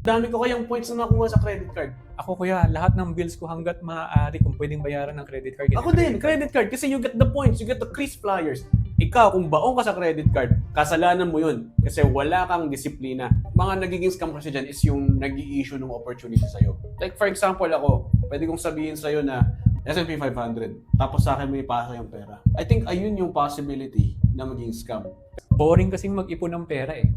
Dami ko kayang points na nakuha sa credit card. Ako kuya, lahat ng bills ko hanggat maaari kung pwedeng bayaran ng credit card. Ako din, credit card. Kasi you get the points, you get the Kris Flyers. Ikaw, kung baong ka sa credit card, kasalanan mo yun. Kasi wala kang disiplina. Mga nagiging scam kasi dyan is yung nag-i-issue ng opportunity sa'yo. Like for example ako, pwede kong sabihin sa'yo na S&P 500, tapos sa akin may ipasa yung pera. I think ayun yung possibility na maging scam. Boring kasing mag-ipon ng pera eh.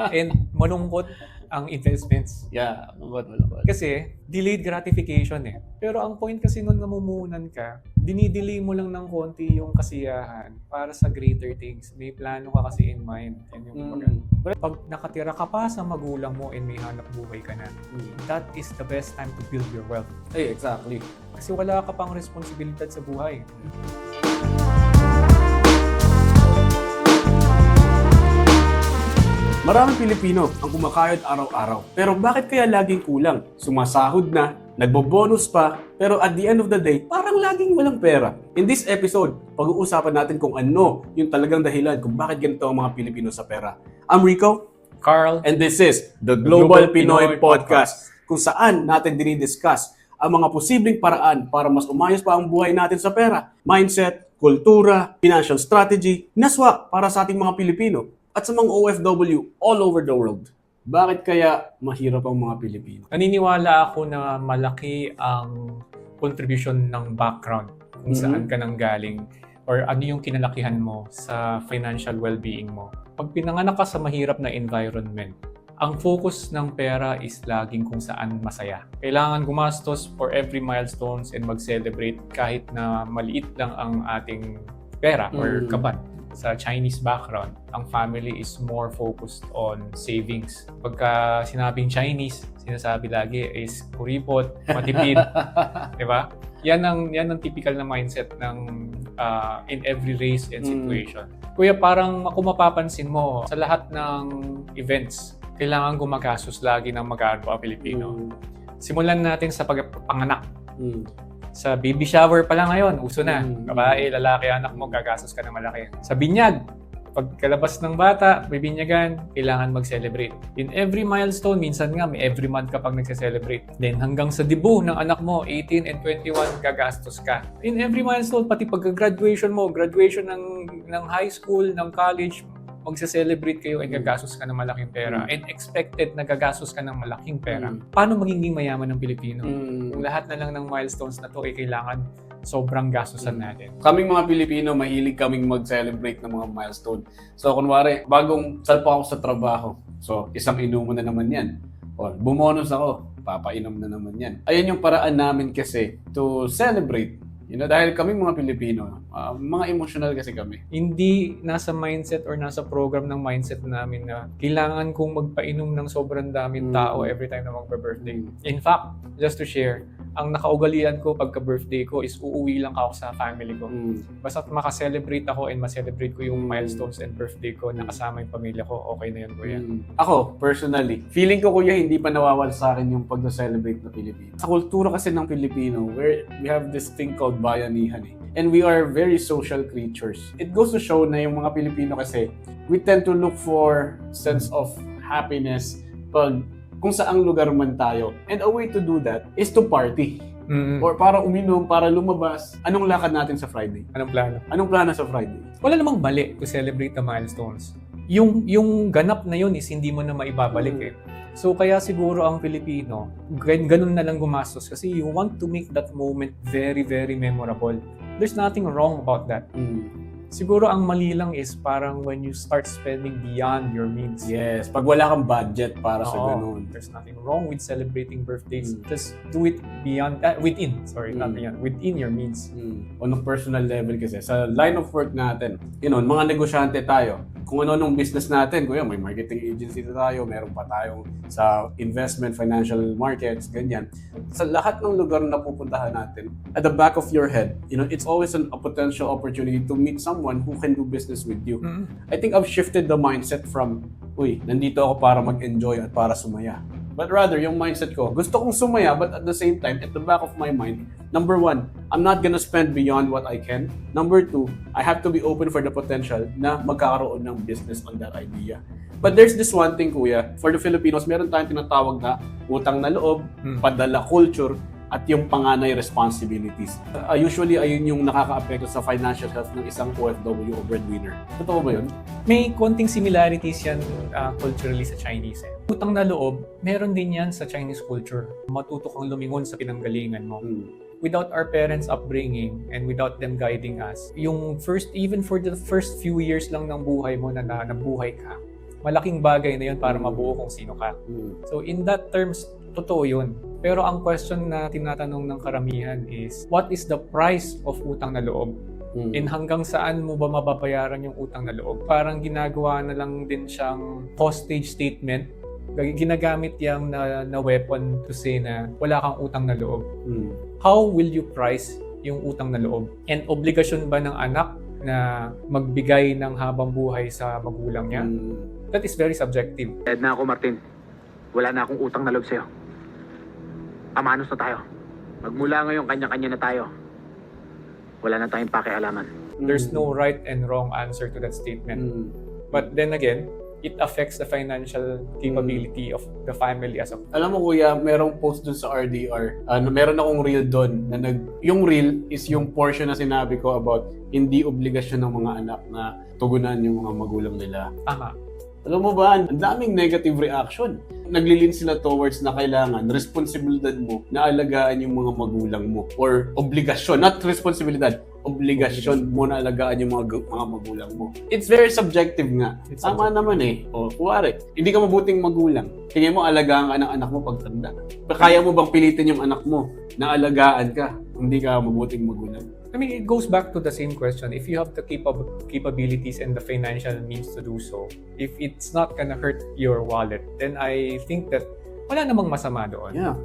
And malungkot ang investments. Yeah, malungkot. Kasi delayed gratification eh. Pero ang point kasi nung namumunan ka, dinidelay mo lang ng konti yung kasiyahan para sa greater things. May plano ka kasi in mind. Yan yung pag nakatira ka pa sa magulang mo and may hanap buhay ka na, that is the best time to build your wealth. Ay, exactly. Kasi wala ka pang responsibilidad sa buhay. Maraming Pilipino ang kumakayod araw-araw. Pero bakit kaya laging kulang? Sumasahod na, nagbobonus pa, pero at the end of the day, parang laging walang pera. In this episode, pag-uusapan natin kung ano yung talagang dahilan kung bakit ganito ang mga Pilipino sa pera. I'm Rico, Carl, and this is the Global Pinoy Podcast, kung saan natin dinidiscuss ang mga posibleng paraan para mas umayos pa ang buhay natin sa pera, mindset, kultura, financial strategy, naswa para sa ating mga Pilipino at sa mga OFW all over the world. Bakit kaya mahirap ang mga Pilipino? naniniwala ako na malaki ang contribution ng background kung saan ka nang galing or ano yung kinalakihan mo sa financial well-being mo. Pag pinanganak ka sa mahirap na environment, ang focus ng pera is laging kung saan masaya. Kailangan gumastos for every milestones and mag-celebrate kahit na maliit lang ang ating pera or kaban. Sa Chinese background, ang family is more focused on savings. Pagka sinabing Chinese, sinasabi lagi is kuripot, matipid, di ba? Yan ang typical na mindset ng in every race and situation. Kuya, parang kung mapapansin mo, sa lahat ng events, kailangan gumagastos lagi ng mag-aarbo ang Pilipino. Simulan natin sa pagpanganak. Sa baby shower pa lang ngayon, uso na. Babae, lalaki, anak mo, gagastos ka na malaki. Sa binyag, pagkalabas ng bata, may binyagan, kailangan mag-celebrate. In every milestone, minsan nga, may every month kapag nagse-celebrate. Then hanggang sa debut ng anak mo, 18 and 21, gagastos ka. In every milestone, pati pagka-graduation mo, graduation ng high school, ng college, magse-celebrate kayo and gagastos ka ng malaking pera. And expected na gagastos ka ng malaking pera. Paano magiging mayaman ng Pilipino? Kung lahat na lang ng milestones na to ay kailangan sobrang gastusan natin. Kaming mga Pilipino, mahilig kaming mag-celebrate ng mga milestone. So, kunwari, bagong salpa ako sa trabaho. So, isang inuman na naman yan. O, bumonus ako, papainom na naman yan. Ayun yung paraan namin kasi to celebrate. Dahil kaming mga Pilipino, mga emotional kasi kami. Hindi nasa mindset or nasa program ng mindset namin na kailangan kong magpainom ng sobrang daming tao every time na magpa-birthday. In fact, just to share, ang nakaugalian ko pagka-birthday ko is uuwi lang ako sa family ko. Basta makaselebrate ako and ma-celebrate ko yung milestones and birthday ko na kasama yung pamilya ko, okay na yun, kuya. Ako, personally, feeling ko, kuya, hindi pa nawawala sa akin yung pag-celebrate na Pilipino. Sa kultura kasi ng Pilipino, we have this thing called bayanihan eh. And we are very social creatures. It goes to show na yung mga Pilipino kasi, we tend to look for sense of happiness pag kung saang lugar man tayo. And a way to do that is to party. Or para uminom, para lumabas. Anong lakad natin sa Friday? Anong plano? Anong plano sa Friday? Wala namang mali to celebrate the milestones. Yung ganap na yun is hindi mo na maibabalik eh. So kaya siguro ang Pilipino, ganun na lang gumastos kasi you want to make that moment very, very memorable. There's nothing wrong about that. Siguro ang mali lang is parang when you start spending beyond your means. Yes, pag wala kang budget para sa ganun. There's nothing wrong with celebrating birthdays. Just do it beyond, within your means. On a personal level kasi, sa line of work natin, mga negosyante tayo. Kung ano-anong business natin, kuya, may marketing agency tayo, meron pa tayong sa investment, financial markets, ganyan. Sa lahat ng lugar na pupuntahan natin, at the back of your head, it's always a potential opportunity to meet someone who can do business with you. I think I've shifted the mindset from, nandito ako para mag-enjoy at para sumaya. But rather, yung mindset ko, gusto kong sumaya, but at the same time, at the back of my mind, number one, I'm not gonna spend beyond what I can. Number two, I have to be open for the potential na magkakaroon ng business on that idea. But there's this one thing, kuya, for the Filipinos, meron tayong tinatawag na utang na loob, padala culture, at yung panganay responsibilities. Usually, ayun yung nakaka-apekto sa financial health ng isang OFW o breadwinner. Totoo ba yun? May konting similarities yan culturally sa Chinese. Utang na loob, meron din yan sa Chinese culture. Matuto kang lumingon sa pinanggalingan mo. Without our parents' upbringing and without them guiding us, even for the first few years lang ng buhay mo na nabuhay ka, malaking bagay na yun para mabuo kung sino ka. So in that terms, totoo yun. Pero ang question na tinatanong ng karamihan is, what is the price of utang na loob? And hanggang saan mo ba mababayaran yung utang na loob? Parang ginagawa na lang din siyang hostage statement. Ginagamit yung na weapon to say na wala kang utang na loob. How will you price yung utang na loob? And obligasyon ba ng anak na magbigay ng habang buhay sa magulang niya? That is very subjective. Ed na ako, Martin. Wala na akong utang na loob sa'yo. Amanos na tayo. Magmula ngayon, kanya-kanya na tayo. Wala na tayong pakialaman. There's no right and wrong answer to that statement. But then again, it affects the financial capability of the family as a whole. Alam mo kuya, merong post dun sa RDR. Meron akong reel dun na yung reel is yung portion na sinabi ko about hindi obligasyon ng mga anak na tugunan yung mga magulang nila. Tama. Alam mo ba, ang daming negative reaction. Naglilin sila towards na kailangan, responsibilidad mo na alagaan yung mga magulang mo. Or obligasyon, not responsibilidad, obligasyon mo na alagaan yung mga magulang mo. It's very subjective nga. Tama naman eh. O, kuwari, hindi ka mabuting magulang. Tingin mo, alagaan ka ng anak mo pagtanda. Kaya mo bang pilitin yung anak mo na alagaan ka kung hindi ka mabuting magulang? I mean, it goes back to the same question. If you have the capabilities and the financial means to do so, if it's not gonna hurt your wallet, then I think that wala namang masama doon. Yeah.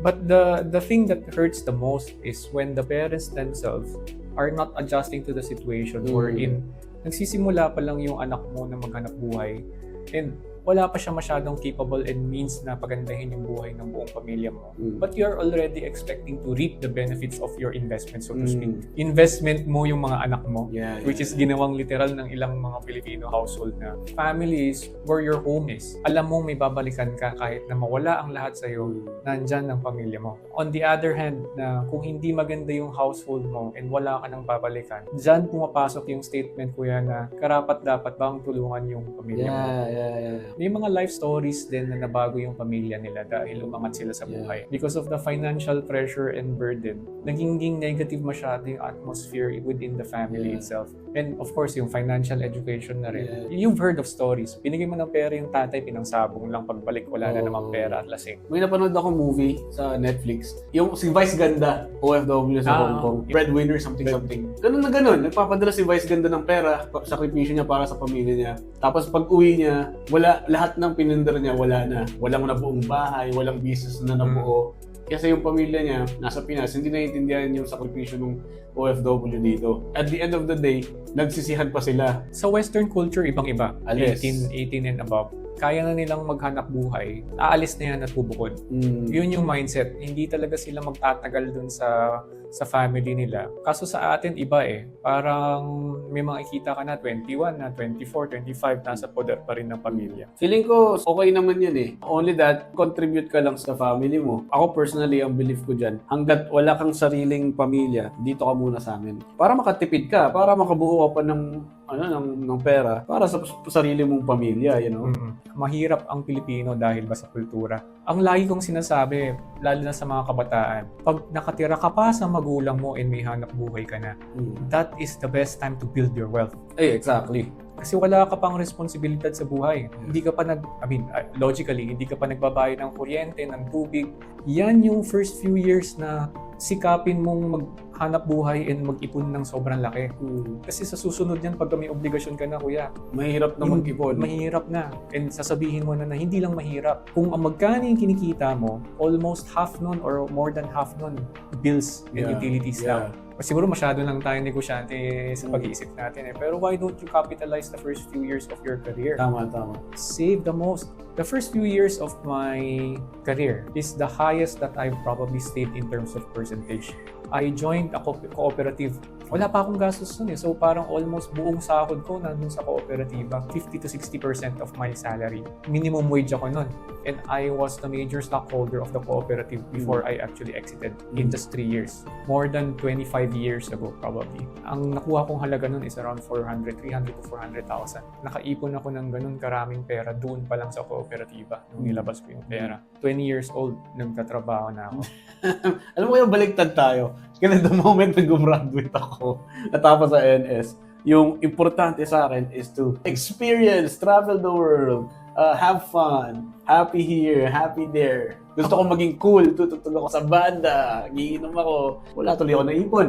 But the thing that hurts the most is when the parents themselves are not adjusting to the situation wherein nagsisimula pa lang yung anak mo na maghanap buhay and wala pa siya masyadong capable and means na pagandahin yung buhay ng buong pamilya mo. But you are already expecting to reap the benefits of your investment, so to speak. Investment mo yung mga anak mo, which is ginawang literal ng ilang mga Filipino household na family is where your home is. Alam mong may babalikan ka kahit na mawala ang lahat sa'yo, nandyan ng pamilya mo. On the other hand, na kung hindi maganda yung household mo and wala ka nang babalikan, dyan pumapasok yung statement kuya na karapat dapat bang tulungan yung pamilya mo. May mga life stories din na nabago yung pamilya nila dahil umangat sila sa buhay. Because of the financial pressure and burden, naging negative masyado yung atmosphere within the family itself. And of course, yung financial education na rin. You've heard of stories. Binigay mo ng pera yung tatay, pinangsabong lang pagbalik, wala na namang pera at lasing. May napanood ako movie sa Netflix. Yung si Vice Ganda, OFW sa Hong Kong. Breadwinner, something. Ganun na ganun. Nagpapadala si Vice Ganda ng pera, sakripisyo niya para sa pamilya niya. Tapos pag uwi niya, lahat ng pinindar niya wala na. Walang nabuong bahay, walang business na nabuo. Kasi yung pamilya niya, nasa Pinas, hindi naiintindihan yung sakripisyo ng OFW dito. At the end of the day, nagsisihan pa sila. Sa Western culture, ibang-iba. Alis. 18 and above. Kaya na nilang maghanap buhay, aalis na yan at bubukod. Yun yung mindset. Hindi talaga sila magtatagal dun sa family nila. Kaso sa atin, iba eh. Parang may makikita ka na 21, na 24, 25, nasa poder pa rin ng pamilya. Feeling ko, okay naman yun eh. Only that, contribute ka lang sa family mo. Ako personally, ang belief ko dyan, hanggat wala kang sariling pamilya, dito ka muna sa amin. Para makatipid ka, para makabuo ka pa ng pera, para sa sarili mong pamilya, you know? Mahirap ang Pilipino dahil ba sa kultura. Ang lagi kong sinasabi, lalo na sa mga kabataan, pag nakatira ka pa sa magulang mo and may hanap buhay ka na, that is the best time to build your wealth. Exactly. Kasi wala ka pang responsibilidad sa buhay. Hindi ka pa logically, hindi ka pa nagbabayad ng kuryente, ng tubig. Yan yung first few years na sikapin mong maghanap buhay and mag-ipon ng sobrang laki. Kasi sa susunod yan, pag may obligasyon ka na, kuya, mahirap na mag-ipon. Mahirap na. And sasabihin mo na hindi lang mahirap. Kung ang magkano yung kinikita mo, almost half nun or more than half nun, bills and utilities lang. Siguro masyado lang tayo negosyante sa pag-iisip natin eh. Pero why don't you capitalize the first few years of your career? Tama. Save the most. The first few years of my career is the highest that I've probably stayed in terms of percentage. I joined a cooperative. Wala pa akong gastos nun eh. So parang almost buong sahod ko nandun sa kooperatiba. 50 to 60% of my salary. Minimum wage ako nun. And I was the major stockholder of the cooperative before I actually exited in just 3 years. More than 25 years ago probably. Ang nakuha kong halaga nun is around 300 to 400,000. Nakaipon ako ng ganun karaming pera doon pa lang sa kooperatiba nung nilabas ko yung pera. 20 years old, nagtatrabaho na ako. Alam mo yung baliktad tayo. Kasi the moment na gumraduate ako, natapos sa NS, yung importante sa akin is to experience, travel the world, have fun, happy here, happy there. Gusto ko maging cool, tututug ako sa banda, giinom ako, wala tuloy ako naipon.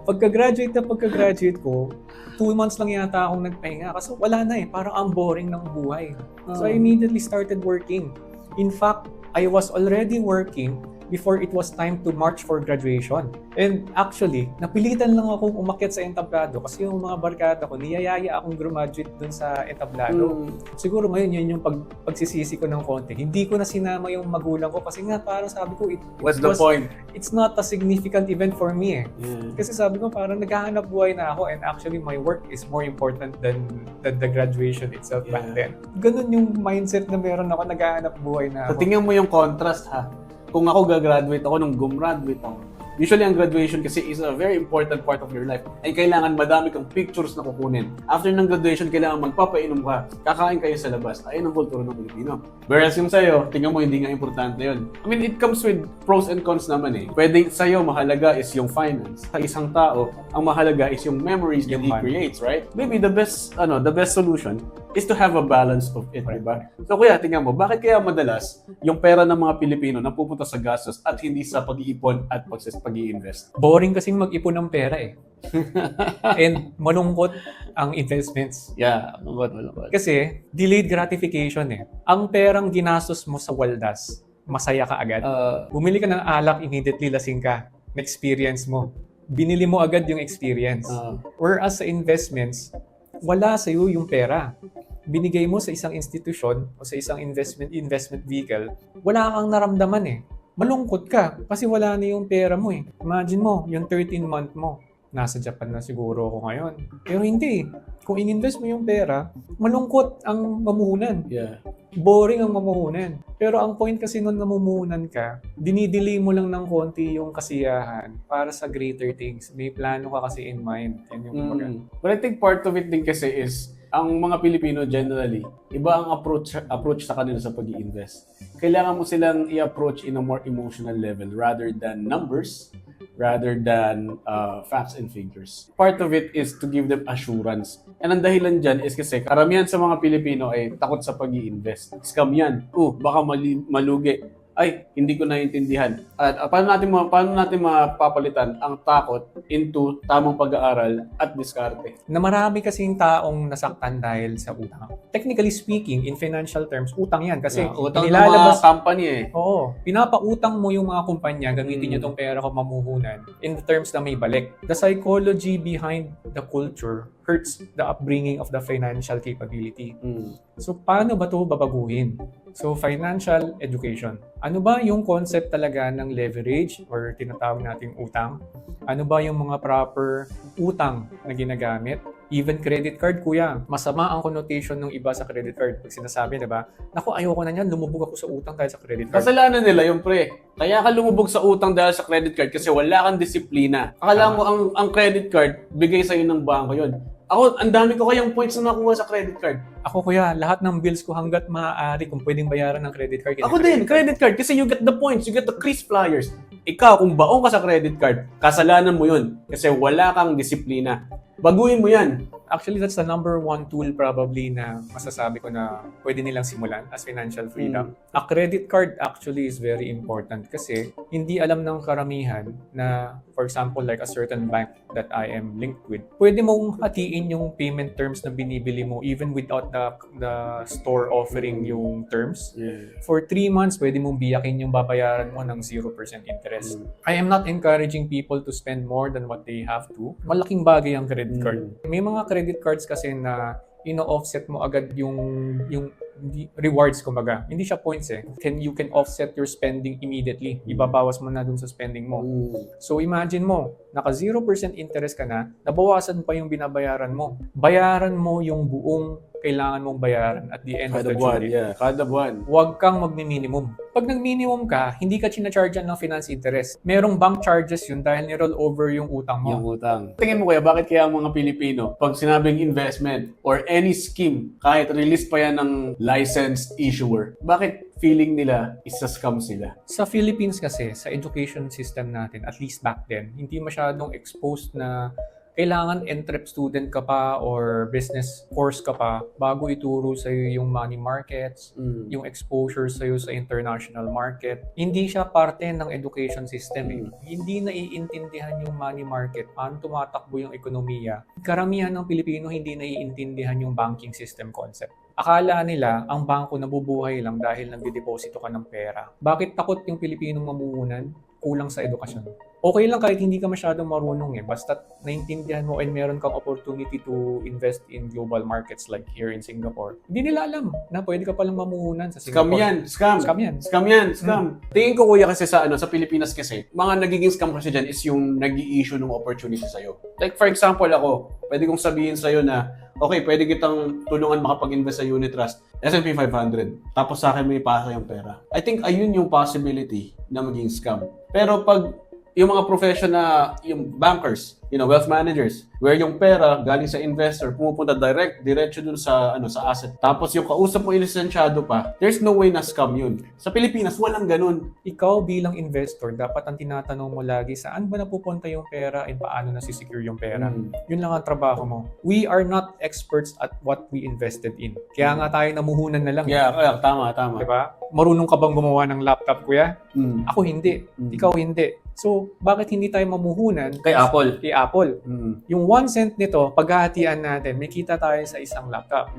Pagka-graduate ko, 2 months lang yata akong nagpahinga kasi wala na eh, parang ang boring ng buhay. So I immediately started working. In fact, I was already working before it was time to march for graduation. And actually, napilitan lang akong umakyat sa entablado kasi yung mga barkada ko, niyayaya akong graduate dun sa entablado. Siguro ngayon yun yung pagsisisi ko ng konti. Hindi ko na sinama yung magulang ko kasi nga parang sabi ko, What's the point? It's not a significant event for me eh. Yeah. Kasi sabi ko parang naghahanap buhay na ako and actually my work is more important than the graduation itself back then. Ganun yung mindset na meron ako, naghahanap buhay na So ako. tingnan mo yung contrast ha. Kung ako gagraduate ako, nung gumraduate ako, usually ang graduation kasi is a very important part of your life. Ay kailangan madami kang pictures na kukunin. After ng graduation, kailangan magpapainom ka. Kakain kayo sa labas. Ayun ang kultura ng Pilipino. Whereas yung sa'yo, tingnan mo, hindi nga importante yun. I mean, it comes with pros and cons naman eh. Pwede sa'yo, mahalaga is yung finance. Sa isang tao, ang mahalaga is yung memories that he creates, right? Maybe the best solution is to have a balance of it, diba? So kuya, tingnan mo, bakit kaya madalas yung pera ng mga Pilipino napupunta sa gastos at hindi sa pag-iipon at pag-i-invest? Boring kasing mag-ipon ng pera eh. And malungkot ang investments. Yeah, malungkot. Kasi delayed gratification eh. Ang perang ginastos mo sa waldas, masaya ka agad. Bumili ka ng alak, immediately lasing ka. Na-experience mo. Binili mo agad yung experience. Whereas sa investments, wala sa'yo yung pera. Binigay mo sa isang institusyon o sa isang investment vehicle, wala kang naramdaman eh. Malungkot ka kasi wala na yung pera mo eh. Imagine mo, yung 13-month mo, nasa Japan na siguro ako ngayon. Pero hindi. Kung in-invest mo yung pera, malungkot ang mamuhunan. Yeah. Boring ang mamuhunan. Pero ang point kasi nung namumuhunan ka, dinidelay mo lang ng konti yung kasiyahan para sa greater things. May plano ka kasi in mind. Yan yung kumbaga. But I think part of it din kasi is, ang mga Pilipino generally, iba ang approach sa kanila sa pag-i-invest. Kailangan mo silang i-approach in a more emotional level rather than numbers, rather than facts and figures. Part of it is to give them assurance. And ang dahilan dyan is kasi karamihan sa mga Pilipino ay takot sa pag-i-invest. Scam yan. Baka malugi. Ay, hindi ko naiintindihan. At paano natin mapapalitan ang takot into tamang pag-aaral at diskarte? Na marami kasing taong nasaktan dahil sa utang. Technically speaking, in financial terms, utang yan. Kasi utang ng nilalabas, mga company eh. Oo. Pinapautang mo yung mga kumpanya, gamitin nyo tong pera ko mamuhunan in the terms na may balik. The psychology behind the culture hurts the upbringing of the financial capability. So, paano ba ito babaguhin? So, financial education. Ano ba yung concept talaga ng leverage or tinatawag nating utang? Ano ba yung mga proper utang na ginagamit? Even credit card, kuya. Masama ang connotation ng iba sa credit card. Pag sinasabi, diba? Naku, ayoko na yan. Lumubog ako sa utang dahil sa credit card. Kasalanan nila yung pre. Kaya ka lumubog sa utang dahil sa credit card kasi wala kang disiplina. Akala mo ang credit card, bigay sa'yo ng bangko yun. Ako, ang dami ko kayang points na nakuha sa credit card. Ako kuya, lahat ng bills ko hanggat maaari kung pwedeng bayaran ng credit card. Ako din, credit card. Kasi you get the points, you get the Kris Flyers. Ikaw, kung baong ka sa credit card, kasalanan mo yun. Kasi wala kang disiplina. Baguhin mo yan. Actually, that's the number one tool probably na masasabi ko na pwede nilang simulan as financial freedom. A credit card actually is very important kasi hindi alam ng karamihan na, for example, like a certain bank that I am linked with, pwede mong hatiin yung payment terms na binibili mo even without the store offering yung terms. Yeah. For 3 months, pwede mong biyakin yung babayaran mo ng 0% interest. I am not encouraging people to spend more than what they have to. Malaking bagay ang credit card. May mga credit cards kasi na ino-offset mo agad yung rewards, kumbaga. Hindi siya points eh. You can offset your spending immediately. Ibabawas mo na dun sa spending mo. So imagine mo, naka 0% interest ka na, nabawasan pa yung binabayaran mo. Bayaran mo yung buong kailangan mong bayaran at the end of Kada the buwan, due date. yeah. Kada buwan. Huwag kang magmi-minimum. Pag nag-minimum ka, hindi ka chinachargean ng finance interest. Merong bank charges yun dahil ni-roll over yung utang mo. Yung utang. Tingin mo kaya, bakit kaya ang mga Pilipino, pag sinabing investment or any scheme, kahit release pa yan ng licensed issuer, bakit feeling nila isa-scam sila? Sa Philippines kasi, sa education system natin, at least back then, hindi masyadong exposed na kailangan entrep student ka pa or business course ka pa bago ituro sa'yo yung money markets, yung exposure sa'yo sa international market. Hindi siya parte ng education system eh. Hindi naiintindihan yung money market, paano tumatakbo yung ekonomiya. Karamihan ng Pilipino hindi naiintindihan yung banking system concept. Akala nila ang bangko nabubuhay lang dahil nagdedeposito ka ng pera. Bakit takot yung Pilipinong mamuhunan? Kulang sa edukasyon. Okay lang kahit hindi ka masyadong marunong eh. Basta naintindihan mo and meron kang opportunity to invest in global markets like here in Singapore. Hindi nila alam na pwede ka palang mamuhunan sa Scam Singapore. yan. Scam. Scam yan. Scam yan. Scam. Tingin ko kuya kasi sa Pilipinas kasi, mga nagiging scam kasi dyan is yung nag-i-issue ng opportunity sa'yo. Like for example ako, pwede kong sabihin sa'yo na, okay, pwede kitang tulungan makapag-invest sa unit trust, S&P 500. Tapos sa akin may pasa yung pera. I think ayun yung possibility na maging scam. Pero pag yung mga profession na, yung bankers, wealth managers, where yung pera galing sa investor, pumupunta diretso dun sa asset. Tapos yung kausap mo ilisensyado pa, there's no way na scam yun. Sa Pilipinas, walang ganun. Ikaw bilang investor, dapat ang tinatanong mo lagi, saan ba napupunta yung pera and paano nasisecure yung pera? Yun lang ang trabaho mo. We are not experts at what we invested in. Kaya nga tayo namuhunan na lang. Yeah, tama. Diba? Marunong ka bang gumawa ng laptop, kuya? Ako hindi. Ikaw hindi. So, bakit hindi tayo mamuhunan? Kay Apple. Kay Apple. Yung 1 cent nito, paghahatian natin, may kita tayo sa isang laptop.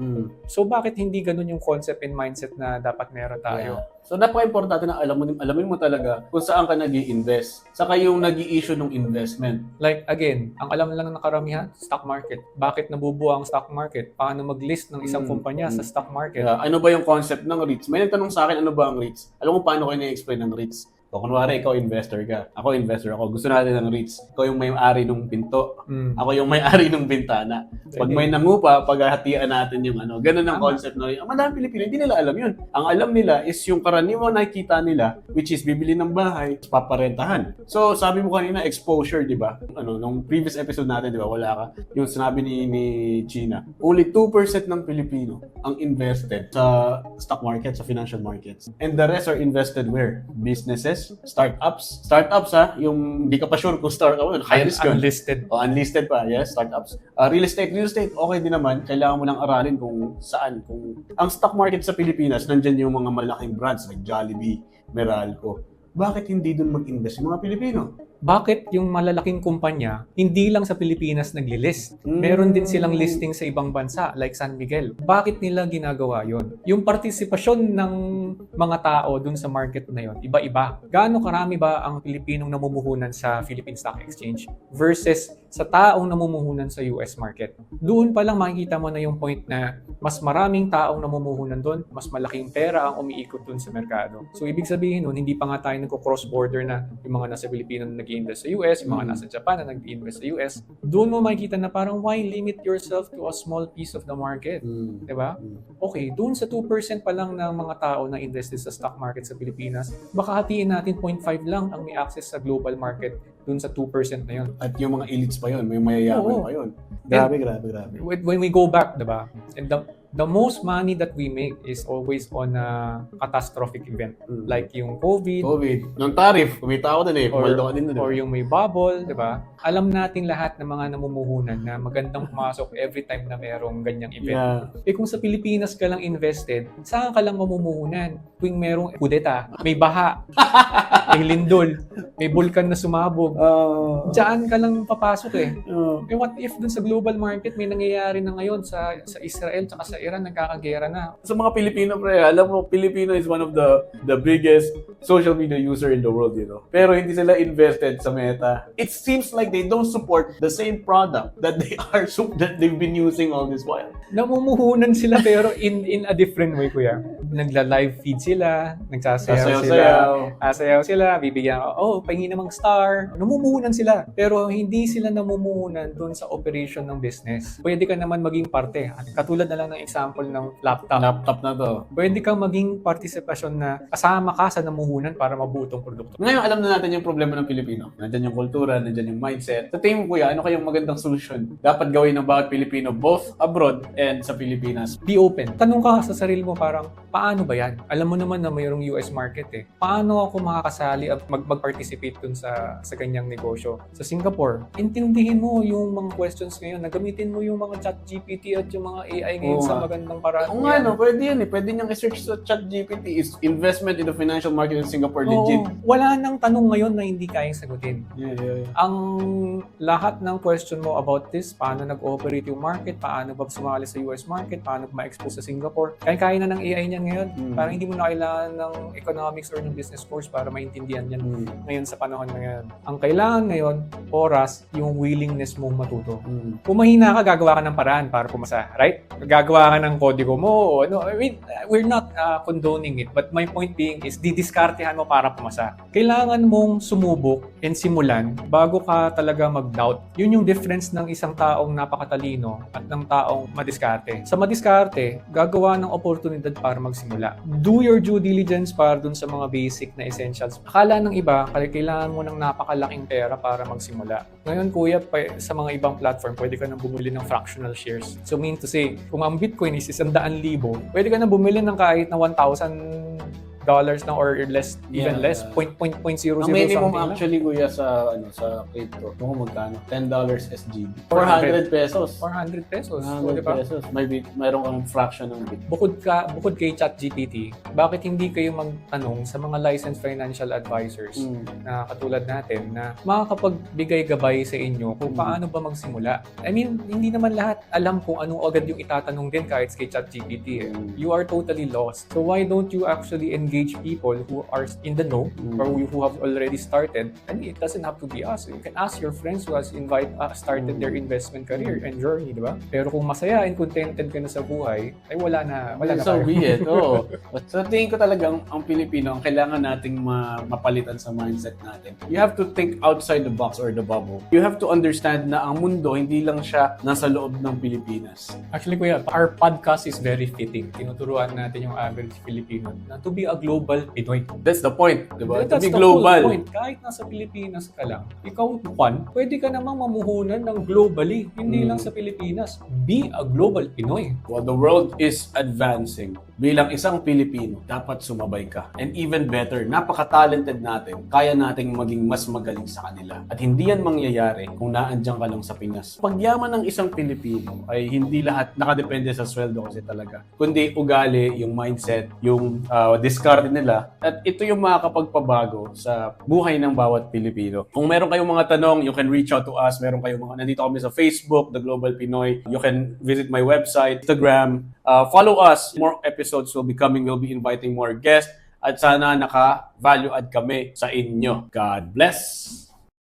So, bakit hindi ganun yung concept and mindset na dapat meron tayo? Yeah. So, napaka-importante na alamin mo talaga kung saan ka nag-i-invest. Saka yung nag-i-issue ng investment. Like, again, ang alam lang ng karamihan, stock market. Bakit nabubuo ang stock market? Paano mag-list ng isang kumpanya sa stock market? Yeah. Ano ba yung concept ng REITs? May nagtanong sa akin, ano ba ang REITs? Alam mo paano ko na-explain ng REITs? So, kunwari, ikaw investor ka. Ako investor ako. Gusto natin ng REITs. Ikaw yung may-ari ng pinto. Ako yung may-ari ng bintana. Pag may nangupa, paghahatian natin yung Ganun ang concept na yun. Ang madami Pilipino, hindi nila alam yun. Ang alam nila is yung karaniwang nakikita nila, which is bibili ng bahay, paparentahan. So, sabi mo kanina, exposure, di ba? Nung previous episode natin, di ba, wala ka. Yung sinabi ni Gina, only 2% ng Pilipino ang invested sa stock market, sa financial markets. And the rest are invested where? Businesses, startups. Startups yung di ka pa sure kung high risk yun. Unlisted. O unlisted pa, yes, startups. Real estate, okay din naman. Kailangan mo lang aralin kung saan. Ang stock market sa Pilipinas, nandyan yung mga malaking brands like Jollibee, Meralco. Bakit hindi dun mag-invest yung mga Pilipino? Bakit yung malalaking kumpanya, hindi lang sa Pilipinas nagli-list? Meron din silang listing sa ibang bansa, like San Miguel. Bakit nila ginagawa yon? Yung partisipasyon ng mga tao dun sa market na yon, iba-iba. Gaano karami ba ang Pilipinong namumuhunan sa Philippine Stock Exchange versus sa taong namumuhunan sa US market? Doon pa lang makikita mo na yung point na mas maraming taong namumuhunan doon, mas malaking pera ang umiikot doon sa merkado. So, ibig sabihin nun, hindi pa nga tayo nagko-cross-border na yung mga nasa Pilipino na nag-i-invest sa US, yung mga nasa Japan na nag-i-invest sa US. Doon mo makikita na parang why limit yourself to a small piece of the market? Diba? Okay, doon sa 2% pa lang ng mga tao na invested sa stock market sa Pilipinas, baka hatiin natin 0.5 lang ang may access sa global market doon sa 2% na yun. At yung mga elites pa yun, may mayayaman pa yun. Grabe. When we go back, diba? And The most money that we make is always on a catastrophic event. Like yung COVID, Nung tariff, kumita ako dun eh. Pumaldo ka din dun. or yung may bubble, di ba? Alam natin lahat ng mga namumuhunan na magandang pumasok every time na merong ganyang event. Yeah. Eh kung sa Pilipinas ka lang invested, saan ka lang mamumuhunan? Tuwing merong kudeta, may baha, may lindol, may bulkan na sumabog, diyan ka lang papasok eh. Eh what if dun sa global market may nangyayari na ngayon sa Israel tsaka sa Iran, nagkakagera na. Sa mga Pilipino, pre, alam mo, Pilipino is one of the biggest social media user in the world, you know. Pero hindi sila invested sa Meta. It seems like they don't support the same product that that they've been using all this while. Namumuhunan sila pero in a different way, kuya. Nagla-live feed sila, nagsasayaw sila, sasayaw sila, bibigyan ka, pahingi namang star. Namumuhunan sila. Pero hindi sila namumuhunan doon sa operation ng business. Pwede ka naman maging parte. Katulad na lang ng example ng laptop. Laptop na to. Pwede kang maging partisipasyon na kasama ka sa namuhunan para mabuo tong produkto. Ngayon, alam na natin yung problema ng Pilipino. Nandyan yung kultura, nandyan yung mindset. Sa tingin mo, kuya, ano kayong magandang solusyon dapat gawin ng bawat Pilipino, both abroad and sa Pilipinas? Be open. Tanong ka sa sarili mo parang, paano ba yan? Alam mo naman na mayroong US market eh. Paano ako makakasali at mag-participate dun sa ganyang negosyo? Sa Singapore, intindihin mo yung mga questions ngayon. Nagamitin mo yung mga chat GPT at yung mga AI ngayon sa magandang paraan. Oo nga, no? Pwede yan eh. Pwede niyang i-search sa chat GPT. Is investment in the financial market in Singapore legit? Wala nang tanong ngayon na hindi kayang sagutin. Yeah. Ang lahat ng question mo about this, paano nag-operate yung market, paano ba sumali sa US market, paano ma-expose sa Singapore, kaya na ng AI niyan ngayon. Parang hindi mo na kailangan ng economics or ng business course para maintindihan yan ngayon sa panahon na ngayon. Ang kailangan ngayon, oras, yung willingness mong matuto. Kung mahina ka, gagawa ka ng paraan para pumasa, right? Gagawa ka ng kodigo mo, I mean, we're not condoning it, but my point being is, didiskartehan mo para pumasa. Kailangan mong sumubok and simulan bago ka talaga mag-doubt. Yun yung difference ng isang taong napakatalino at ng taong madiskarte. Sa madiskarte, gagawa ng oportunidad para magsimula. Do your due diligence para dun sa mga basic na essentials. Akala ng iba, kailangan mo ng napakalaking pera para magsimula. Ngayon, kuya, sa mga ibang platform, pwede ka nang bumili ng fractional shares. So, mean to say, kung ang Bitcoin is 100,000, pwede ka nang bumili ng kahit na $1,000 na or less, even less, 0.00 Ang minimum something actually, kuya, sa crypto, kung magkano? $10 SGD. 400 pesos. 400 pesos. 400 Diba? pesos. Mayroon kang fraction ng Bitcoin. Bukod kay ChatGPT, bakit hindi kayo magtanong sa mga licensed financial advisors na katulad natin na makakapagbigay gabay sa inyo kung paano ba magsimula? I mean, hindi naman lahat alam kung anong agad yung itatanong din kahit kay ChatGPT. You are totally lost. So why don't you actually engage people who are in the know or who have already started? And it doesn't have to be us. You can ask your friends who has started their investment career and journey, di ba? Pero kung masaya and contented ka na sa buhay, ay wala na So tayo. be it. Oo. So tingin ko talaga ang Pilipino, ang kailangan nating mapalitan sa mindset natin. You have to think outside the box or the bubble. You have to understand na ang mundo hindi lang siya nasa loob ng Pilipinas. Actually, kuya, our podcast is very fitting. Tinuturuan natin yung average Filipino na to be a global Pinoy. That's the point, di ba? To That's be the global. whole point. Kahit nasa Pilipinas ka lang, ikaw, Juan, pwede ka namang mamuhunan ng globally. Hindi lang sa Pilipinas. Be a global Pinoy. While the world is advancing, bilang isang Pilipino, dapat sumabay ka. And even better, napaka-talented natin. Kaya nating maging mas magaling sa kanila. At hindi yan mangyayari kung naandyan ka lang sa Pinas. Pagyaman ng isang Pilipino ay hindi lahat nakadepende sa sweldo kasi talaga. Kundi ugali, yung mindset, yung discard nila. At ito yung makakapagpabago sa buhay ng bawat Pilipino. Kung meron kayong mga tanong, you can reach out to us. Meron kayong nandito kami sa Facebook, The Global Pinoy. You can visit my website, Instagram. Follow us. More episodes will be coming. We'll be inviting more guests. At sana naka-value add kami sa inyo. God bless!